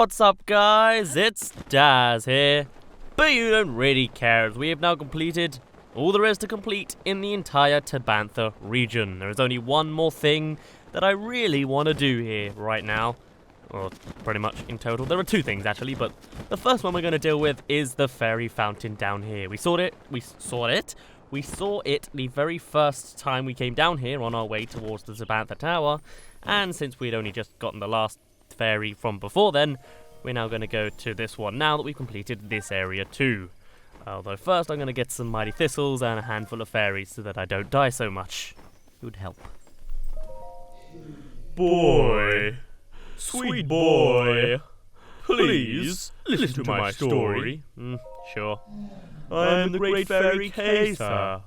What's up, guys? It's Daz here. But you don't really care, as we have now completed all there is to complete in the entire Tabantha region. There is only one more thing that I really want to do here right now. Or pretty much in total. There are two things actually, but the first one we're going to deal with is the fairy fountain down here. We saw it the very first time we came down here on our way towards the Tabantha Tower, and since we'd only just gotten the last fairy from before then, we're now going to go to this one now that we've completed this area too. Although first I'm going to get some mighty thistles and a handful of fairies so that I don't die so much. It would help. Boy, sweet boy, please listen to my story. Sure. I am the great fairy Kesa.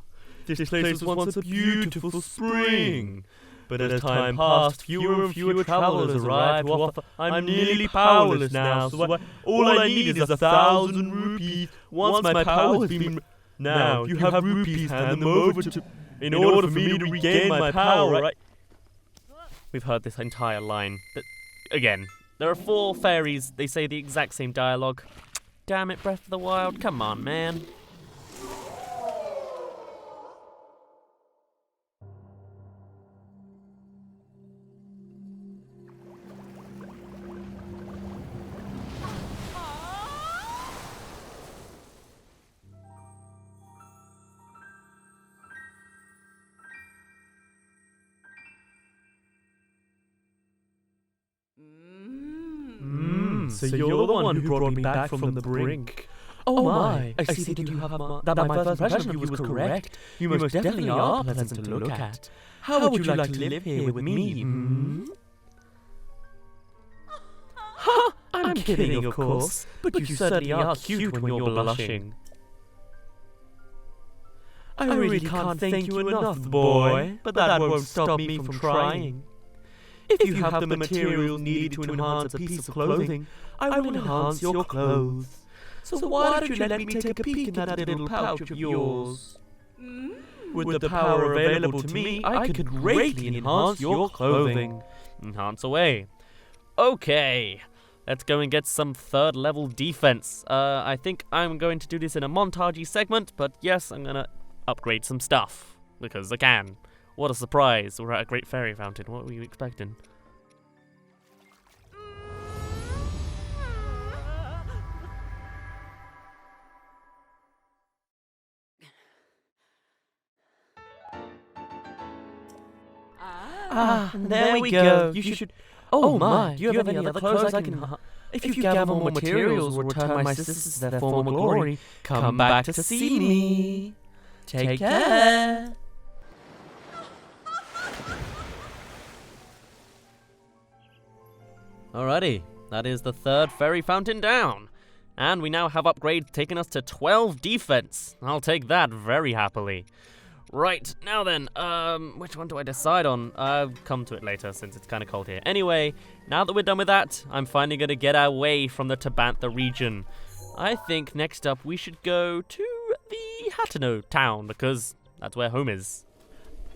This place was once a beautiful spring, but as time passed, fewer and fewer travelers arrived to offer. I'm nearly powerless now, so all I need is 1,000 rupees. Once my power has been... Now, if you have rupees, hand them over in order for me to regain my power, right? We've heard this entire line. Again, there are 4 fairies. They say the exact same dialogue. Damn it, Breath of the Wild. Come on, man. So you're the one who brought me back from the brink. Oh my, I see that you have that my first impression of you was correct. You most definitely are pleasant to look at. How would you like to live here with me? Ha! I'm kidding, of course, but you certainly are cute when you're blushing. I really can't thank you enough, boy, but that won't stop me from trying. If you have the materials needed to enhance a piece of clothing, I will enhance your clothes. So why don't you let me take a peek in that little pouch of yours? With the power available to me, I could greatly enhance your clothing. Enhance away. Okay, let's go and get some 3rd level defense. I think I'm going to do this in a montagey segment, but yes, I'm going to upgrade some stuff, because I can. What a surprise, we're at a great fairy fountain. What were you expecting? There we go. You should... Oh my, do you have any other clothes I can... If you gather more materials or return my sisters to their former glory, come back to see me. Take care. Alrighty, that is the 3rd fairy fountain down. And we now have upgrades taking us to 12 defense. I'll take that very happily. Right, now then, which one do I decide on? I'll come to it later since it's kind of cold here. Anyway, now that we're done with that, I'm finally going to get away from the Tabantha region. I think next up we should go to the Hateno town because that's where home is.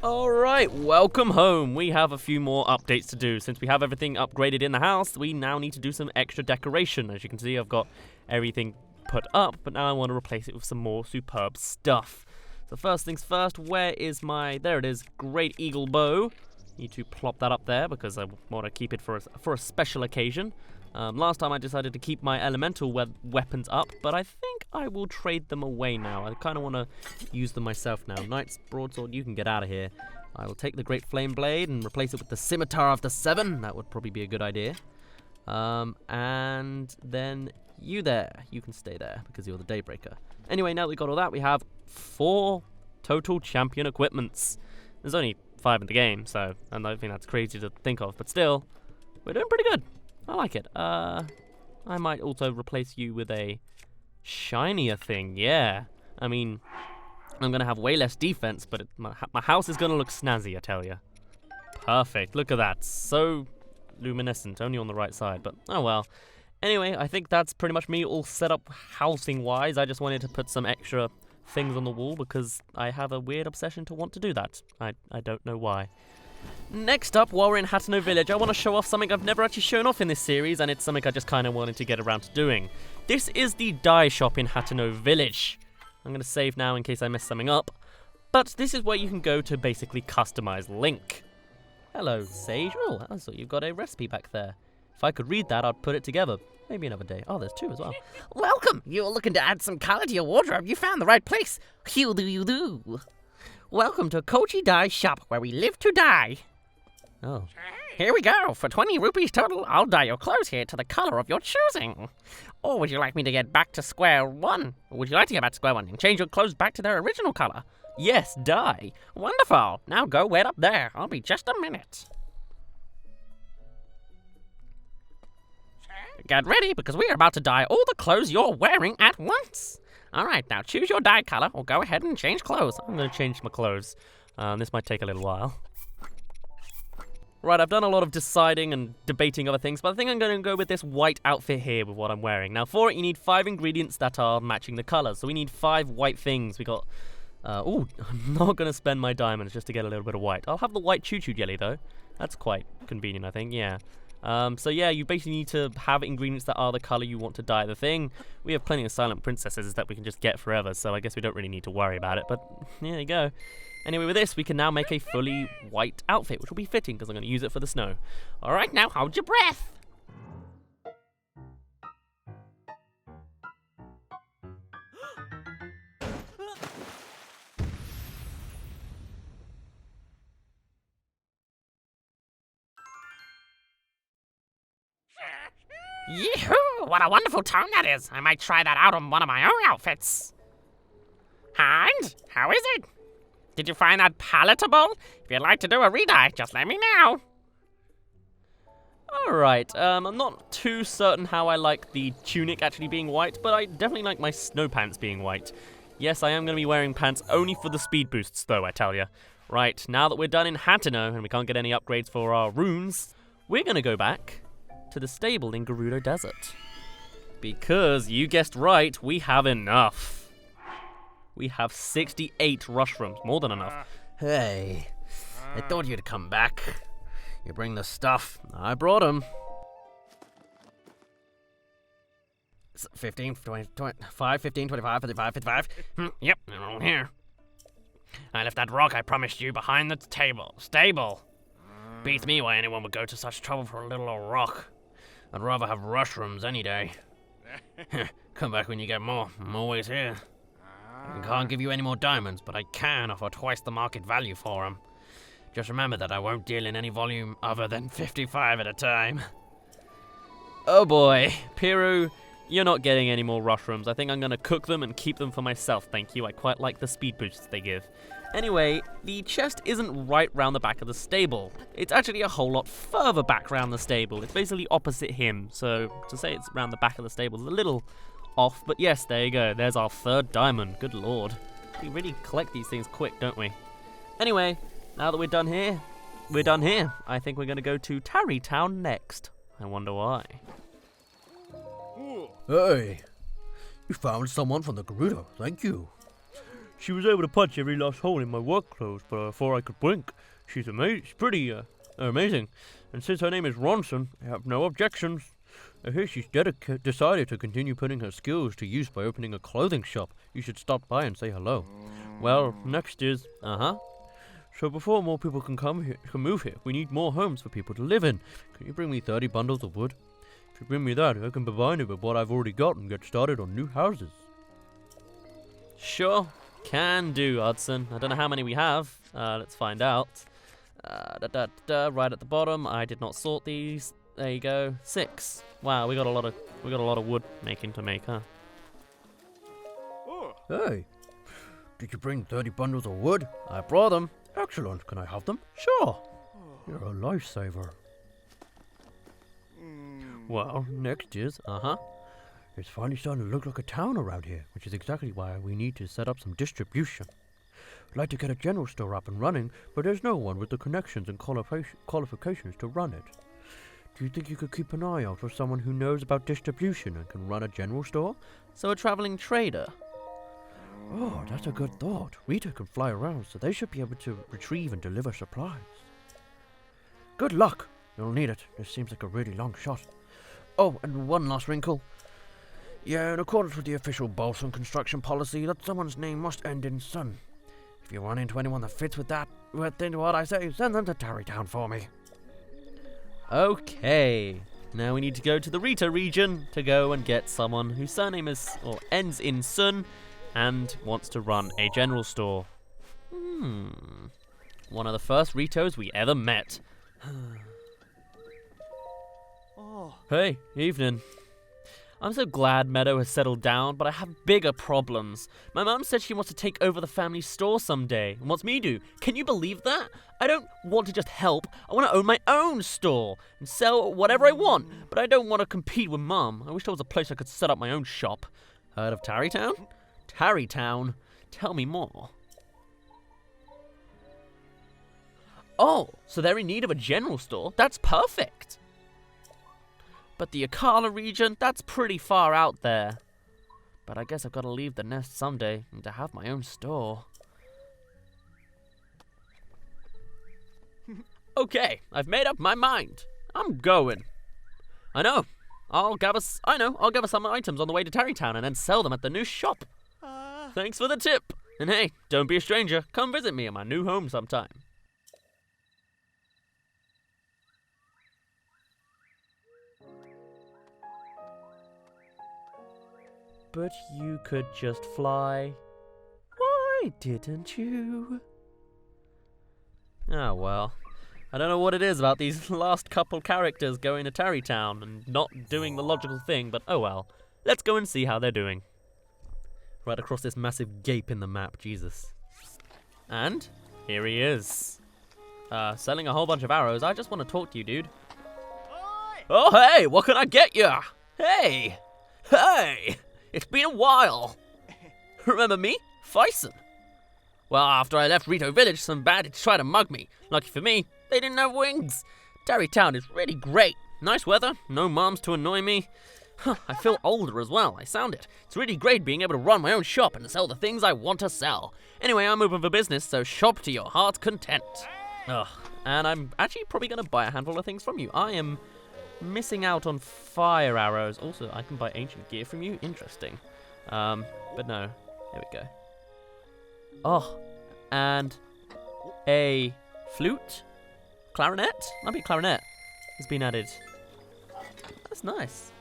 Alright, welcome home. We have a few more updates to do. Since we have everything upgraded in the house, we now need to do some extra decoration. As you can see, I've got everything put up, but now I want to replace it with some more superb stuff. So first things first, where is my... There it is, Great Eagle Bow. Need to plop that up there because I want to keep it for a special occasion. Last time I decided to keep my elemental weapons up, but I think I will trade them away now. I kind of want to use them myself now. Knight's Broadsword, you can get out of here. I will take the Great Flame Blade and replace it with the Scimitar of the 7. That would probably be a good idea. And then you there. You can stay there because you're the Daybreaker. Anyway, now that we've got all that, we have 4 total champion equipments. There's only 5 in the game, so I don't think that's crazy to think of, but still, we're doing pretty good. I like it. I might also replace you with a shinier thing, yeah. I mean, I'm going to have way less defense, but my house is going to look snazzy, I tell you. Perfect, look at that. So luminescent, only on the right side, but oh well. Anyway, I think that's pretty much me all set up housing-wise. I just wanted to put some extra things on the wall because I have a weird obsession to want to do that. I don't know why. Next up, while we're in Hateno Village, I want to show off something I've never actually shown off in this series, and it's something I just kind of wanted to get around to doing. This is the dye shop in Hateno Village. I'm going to save now in case I mess something up. But this is where you can go to basically customize Link. Hello, Sage. Oh, I saw you've got a recipe back there. If I could read that, I'd put it together. Maybe another day. Oh, there's 2 as well. Welcome! You're looking to add some color to your wardrobe. You found the right place. You do. Welcome to Kochi Dye Shop, where we live to dye. Oh. Here we go. For 20 rupees total, I'll dye your clothes here to the color of your choosing. Or would you like me to get back to square one? Or would you like to get back to square one and change your clothes back to their original color? Yes, dye. Wonderful. Now go wait up there. I'll be just a minute. Get ready, because we are about to dye all the clothes you're wearing at once. Alright, now choose your dye color, or go ahead and change clothes. I'm going to change my clothes. This might take a little while. Right, I've done a lot of deciding and debating other things, but I think I'm going to go with this white outfit here with what I'm wearing. Now, for it, you need 5 ingredients that are matching the colors. So we need 5 white things. We got... I'm not going to spend my diamonds just to get a little bit of white. I'll have the white choo-choo jelly, though. That's quite convenient, I think, yeah. So yeah, you basically need to have ingredients that are the color you want to dye the thing. We have plenty of silent princesses that we can just get forever, so I guess we don't really need to worry about it, but yeah, there you go. Anyway, with this, we can now make a fully white outfit, which will be fitting because I'm going to use it for the snow. Alright, now hold your breath. Yee-hoo! What a wonderful tone that is. I might try that out on one of my own outfits. And how is it? Did you find that palatable? If you'd like to do a re-dye, just let me know. Alright, I'm not too certain how I like the tunic actually being white, but I definitely like my snow pants being white. Yes, I am going to be wearing pants only for the speed boosts, though, I tell ya. Right, now that we're done in Hateno, and we can't get any upgrades for our runes, we're going to go back to the stable in Gerudo Desert. Because, you guessed right, we have enough. We have 68 rushrooms, more than enough. Hey, I thought you'd come back. You bring the stuff. I brought them. 15, 20, 25, 15, 25, 55, 55. Yep, they're all here. I left that rock I promised you behind the stable. Beats me why anyone would go to such trouble for a little old rock. I'd rather have rushrooms any day. Come back when you get more. I'm always here. I can't give you any more diamonds, but I can offer twice the market value for them. Just remember that I won't deal in any volume other than 55 at a time. Oh boy, Piru, you're not getting any more rushrooms. I think I'm going to cook them and keep them for myself, thank you. I quite like the speed boosts they give. Anyway, the chest isn't right round the back of the stable. It's actually a whole lot further back round the stable. It's basically opposite him, so to say it's round the back of the stable is a little off, but yes, there you go. There's our 3rd diamond. Good lord. We really collect these things quick, don't we? Anyway, now that we're done here, I think we're going to go to Tarry Town next. I wonder why. Hey, you found someone from the Gerudo. Thank you. She was able to punch every last hole in my work clothes, but before I could blink, she's amazing. She's pretty amazing. And since her name is Ronson, I have no objections. I hear she's decided to continue putting her skills to use by opening a clothing shop. You should stop by and say hello. Well, next is so before more people can move here, we need more homes for people to live in. Can you bring me 30 bundles of wood? If you bring me that, I can combine it with what I've already got and get started on new houses. Sure. Can do, Hudson. I don't know how many we have. Let's find out. Right at the bottom. I did not sort these. There you go. 6. Wow, we got a lot of wood making to make, huh? Hey, did you bring 30 bundles of wood? I brought them. Excellent. Can I have them? Sure. You're a lifesaver. Well, next is It's finally starting to look like a town around here, which is exactly why we need to set up some distribution. I'd like to get a general store up and running, but there's no one with the connections and qualifications to run it. Do you think you could keep an eye out for someone who knows about distribution and can run a general store? So a traveling trader. Oh, that's a good thought. Rita can fly around, so they should be able to retrieve and deliver supplies. Good luck. You'll need it. This seems like a really long shot. Oh, and one last wrinkle. Yeah, in accordance with the official Bolson construction policy, that someone's name must end in son. If you run into anyone that fits with what I say, send them to Tarrytown for me. Okay. Now we need to go to the Rita region to go and get someone whose surname is, or ends in Sun, and wants to run a general store. One of the first Ritos we ever met. Hey, evening. I'm so glad Meadow has settled down, but I have bigger problems. My mum said she wants to take over the family store someday, and wants me to. Can you believe that? I don't want to just help. I want to own my own store and sell whatever I want, but I don't want to compete with Mum. I wish there was a place I could set up my own shop. Heard of Tarrytown? Tarrytown? Tell me more. Oh, so they're in need of a general store? That's perfect. But the Akala region, that's pretty far out there. But I guess I've got to leave the nest someday and to have my own store. Okay, I've made up my mind. I'm going. I know. I'll gather some items on the way to Tarrytown and then sell them at the new shop. Thanks for the tip. And hey, don't be a stranger. Come visit me at my new home sometime. But you could just fly. Why didn't you? Oh well. I don't know what it is about these last couple characters going to Tarrytown and not doing the logical thing, but oh well. Let's go and see how they're doing. Right across this massive gape in the map, Jesus. And here he is. Selling a whole bunch of arrows. I just want to talk to you, dude. Oh, hey, what can I get you? Hey! Hey! It's been a while. Remember me? Fyson. Well, after I left Rito Village, some bandits tried to mug me. Lucky for me, they didn't have wings. Tarrytown is really great. Nice weather, no moms to annoy me. I feel older as well, I sound it. It's really great being able to run my own shop and sell the things I want to sell. Anyway, I'm open for business, so shop to your heart's content. Ugh, and I'm actually probably going to buy a handful of things from you. I am missing out on fire arrows. Also, I can buy ancient gear from you. Interesting. But no. Here we go. Oh, and a flute? Clarinet? Might be clarinet. Has been added. That's nice.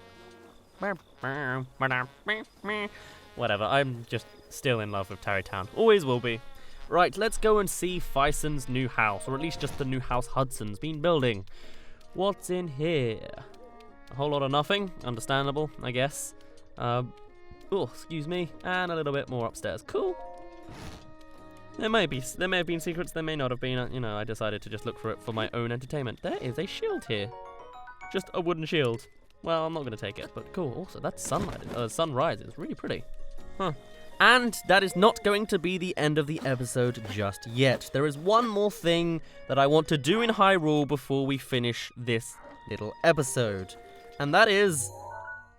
Whatever, I'm just still in love with Tarrytown. Always will be. Right, let's go and see Fyson's new house, or at least just the new house Hudson's been building. What's in here? A whole lot of nothing. Understandable, I guess. Oh, excuse me. And a little bit more upstairs. Cool. There may have been secrets, there may not have been. You know, I decided to just look for it for my own entertainment. There is a shield here. Just a wooden shield. Well, I'm not going to take it, but cool. Also, that's sunrise. It's really pretty. Huh. And that is not going to be the end of the episode just yet. There is one more thing that I want to do in Hyrule before we finish this little episode. And that is,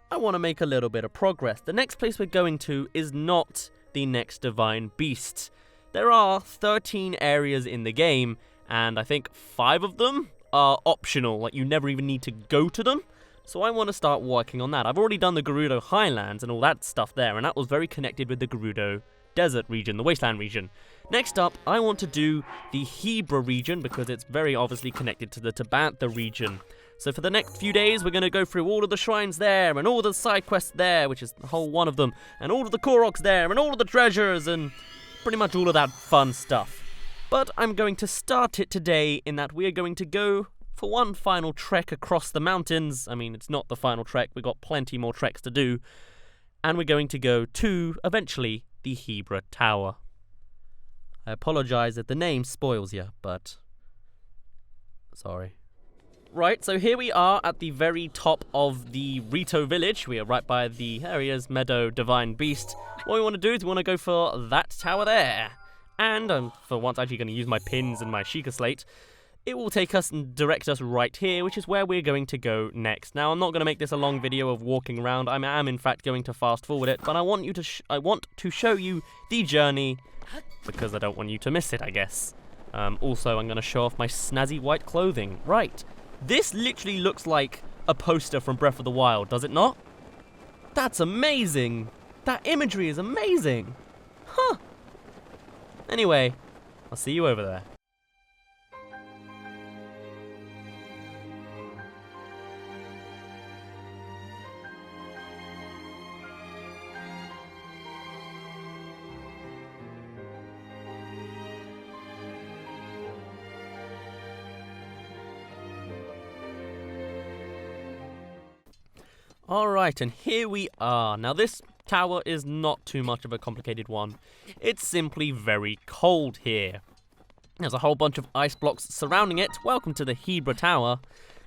I want to make a little bit of progress. The next place we're going to is not the next Divine Beast. There are 13 areas in the game, and I think 5 of them are optional, like you never even need to go to them. So I want to start working on that. I've already done the Gerudo Highlands and all that stuff there, and that was very connected with the Gerudo Desert region, the Wasteland region. Next up, I want to do the Hebra region, because it's very obviously connected to the Tabantha region. So for the next few days, we're going to go through all of the shrines there, and all the side quests there, which is the whole one of them, and all of the Koroks there, and all of the treasures, and pretty much all of that fun stuff. But I'm going to start it today in that we are going to go for one final trek across the mountains. I mean, it's not the final trek, we've got plenty more treks to do. And we're going to go to, eventually, the Hebra Tower. I apologise if the name spoils you, but sorry. Right, so here we are at the very top of the Rito village. We are right by the areas Meadow Divine Beast. What we want to do is we want to go for that tower there. And I'm, for once, actually going to use my pins and my Sheikah Slate. It will take us and direct us right here, which is where we're going to go next. Now, I'm not going to make this a long video of walking around. I am, in fact, going to fast forward it, but I want to show you the journey, because I don't want you to miss it, I guess. Also, I'm going to show off my snazzy white clothing. Right, this literally looks like a poster from Breath of the Wild, does it not? That's amazing! That imagery is amazing! Huh! Anyway, I'll see you over there. Alright, and here we are. Now this tower is not too much of a complicated one. It's simply very cold here. There's a whole bunch of ice blocks surrounding it. Welcome to the Hybra Tower.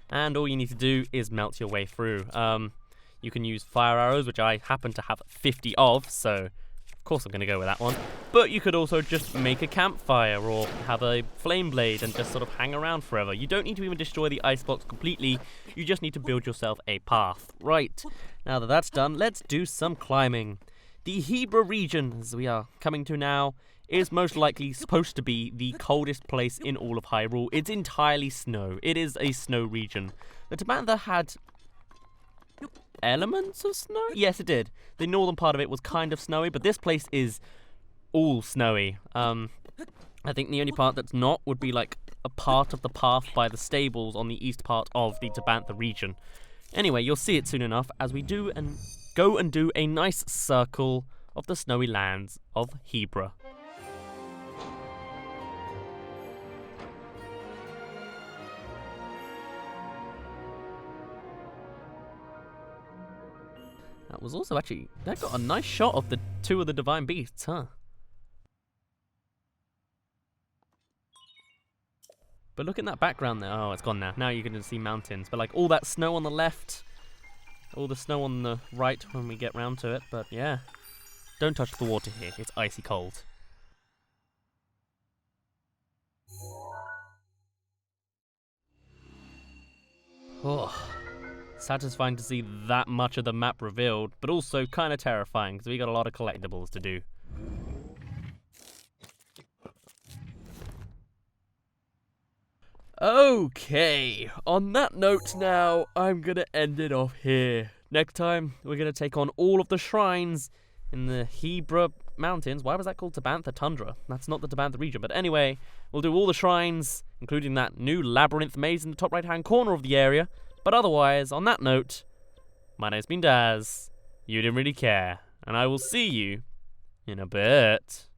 And all you need to do is melt your way through. You can use fire arrows, which I happen to have 50 of, so of course I'm going to go with that one. But you could also just make a campfire or have a flame blade and just sort of hang around forever. You don't need to even destroy the ice blocks completely. You just need to build yourself a path. Right, now that that's done, let's do some climbing. The Hybra region, as we are coming to now, is most likely supposed to be the coldest place in all of Hyrule. It's entirely snow. It is a snow region. The Tabantha had elements of snow? Yes, it did. The northern part of it was kind of snowy, but this place is all snowy. I think the only part that's not would be like a part of the path by the stables on the east part of the Tabantha region. Anyway, you'll see it soon enough as we go and do a nice circle of the snowy lands of Hybra. That was also actually, that got a nice shot of the two of the divine beasts, huh? But look in that background there. Oh, it's gone now. Now you can see mountains. But like all that snow on the left, all the snow on the right when we get round to it. But yeah, don't touch the water here. It's icy cold. Oh. Satisfying to see that much of the map revealed, but also kind of terrifying because we got a lot of collectibles to do. Okay, on that note now, I'm gonna end it off here. Next time, we're gonna take on all of the shrines in the Hybra Mountains. Why was that called Tabantha Tundra? That's not the Tabantha region, but anyway, we'll do all the shrines, including that new labyrinth maze in the top right-hand corner of the area. But otherwise, on that note, my name's been Daz, you didn't really care, and I will see you in a bit.